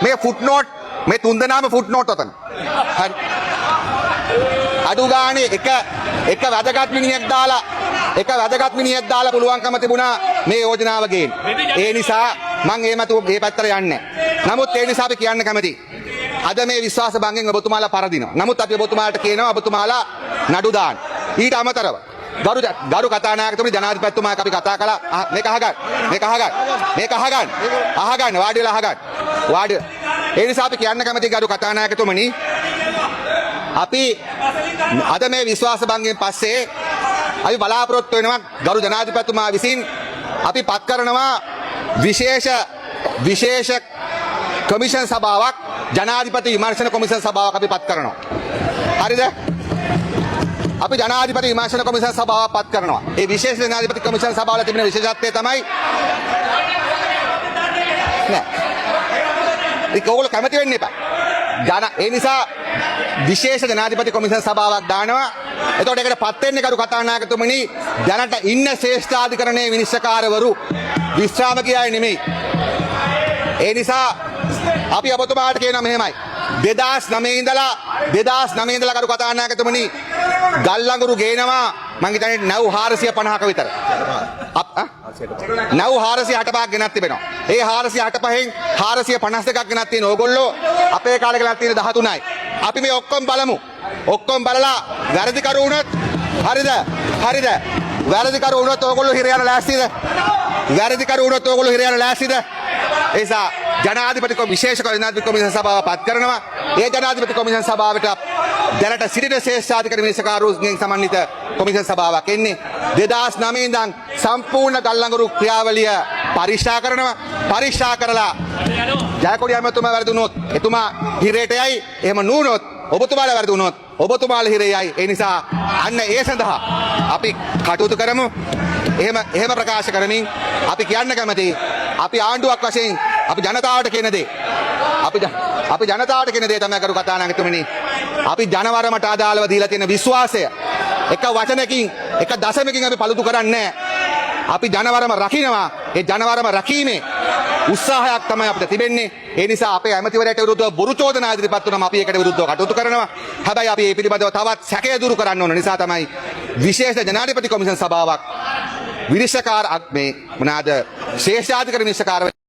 මේ ෆුට්නෝට් මේ තුන්දෙනාම ෆුට්නෝට් ඔතන. හරි. අඩු ගානේ එක වැදගත් මිනිහෙක් දාලා පුළුවන්කම තිබුණා මේ යෝජනාව ගේන්න. ඒ නිසා මම මේ පැත්තට යන්නේ නැහැ. නමුත් ඒ නිසා අපි කියන්න කැමතියි. අද මේ විශ්වාස භංගෙන් ඔබතුමාලා පරදිනවා. නමුත් අපි ඔබතුමාලට කියනවා ඔබතුමාලා නඩු දාන්න. ඊට අමතරව ගරු කතානායකතුමනි ජනාධිපතිතුමා අපි කතා කළා. මේක අහගන්න. වාඩි වෙලා අහගන්න. ඒ නිසා අපි කියන්න කැමතියි ගරු කතානායකතුමනි අපි අද මේ විශ්වාස භංගෙන් පස්සේ අපි බලාපොරොත්තු වෙනවා ගරු ජනාධිපතිතුමා විසින් අපි පත් කරනවා විශේෂ කොමිෂන් සභාවක් ජනාධිපති විමර්ශන කොමිෂන් සභාවක් අපි පත් කරනවා. හරිද? අපි ජනාධිපති විමර්ශන කොමිෂන් සභාවක් පත් කරනවා. ඒ විශේෂ ජනාධිපති කොමිෂන් සභාවල තිබෙන විශේෂත්වය තමයි නෑ. ඒක ඕගොල්ලෝ කැමති වෙන්න එපා. ඒ නිසා විශේෂ ජනාධිපති කොමිෂන් සභාවක් දානවා. එතකොට ඒකට පත් වෙන්නේ කරු කතානායකතුමනි දැනට ඉන්න ශ්‍රේෂ්ඨාධිකරණයේ විනිශ්චයකාරවරු විශ්‍රාම ගියාය නෙමෙයි. ඒ නිසා අපි ඔබතුමාට කියනවා මෙහෙමයි 2009 ඉඳලා කරු කතානායකතුමනි ගල් ලඟුරු ගේනවා මං හිතන්නේ 9450ක විතර. 9465ක් ගෙනත් තිබෙනවා. ඒ 465න් 452ක් ගෙනත් තියෙන ඕගොල්ලෝ අපේ කාලේ ගෙනත් තියෙන 13යි. අපි මේ ඔක්කොම බලමු. ඔක්කොම බලලා වැරදිකරු වුණොත් හරිද? වැරදිකරු වුණොත් ඕගොල්ලෝ හිර යන ලෑස්තිද? ඒ නිසා විශේෂ ජනාධිපති කොමිෂන් සභාව පත් කරනවා. ඒ ජනාධිපති කොමිෂන් සභාවට දැනට සිටින ශ්‍රේෂ්ඨාධිකාරී විනිශ්චයකාරවරුන්ගෙන් සමන්විත කොමිෂන් සභාවක් එන්නේ. 2009 ඉඳන් සම්පූර්ණ ගල්ලඟුරු ක්‍රියාවලිය පරීක්ෂා කරනවා. පරීක්ෂා කරලා ජයකොඩි ඇමතුමා වැරදුනොත් එතුමා හිරේට යයි. එහෙම නුනොත් ඔබතුමාලා වැරදුනොත් ඔබතුමාලා හිරේ යයි. ඒ නිසා අන්න ඒ සඳහා අපි කටයුතු කරමු. එහෙම ප්‍රකාශ කරමින් අපි කියන්න කැමතියි අපි ආණ්ඩුවක් වශයෙන් අපි ජනතාවට කියන දේ තමයි කරු කතානායකතුමනි අපි ජනවරමට අදාළව දීලා තියෙන විශ්වාසය එක වචනකින් එක දශමකින් අපි පළුදු කරන්නේ අපි ජනවරම රකින්නවා. ඒ ජනවරම රැකීමේ උත්සාහයක් තමයි අපිට තිබෙන්නේ. ඒ නිසා අපේ ඇමතිවරයාට විරුද්ධව බොරු චෝදනා ඉදිරිපත් වුණාම අපි ඒකට විරුද්ධව කටයුතු කරනවා. හැබැයි අපි මේ පිළිබඳව තවත් සැකය දුරු කරන්න ඕන නිසා තමයි විශේෂ ජනාධිපති කොමිෂන් සභාවක් විනිශ්චයකාර ශ්‍රේෂ්ඨාධිකාරී විනිශ්චයකාර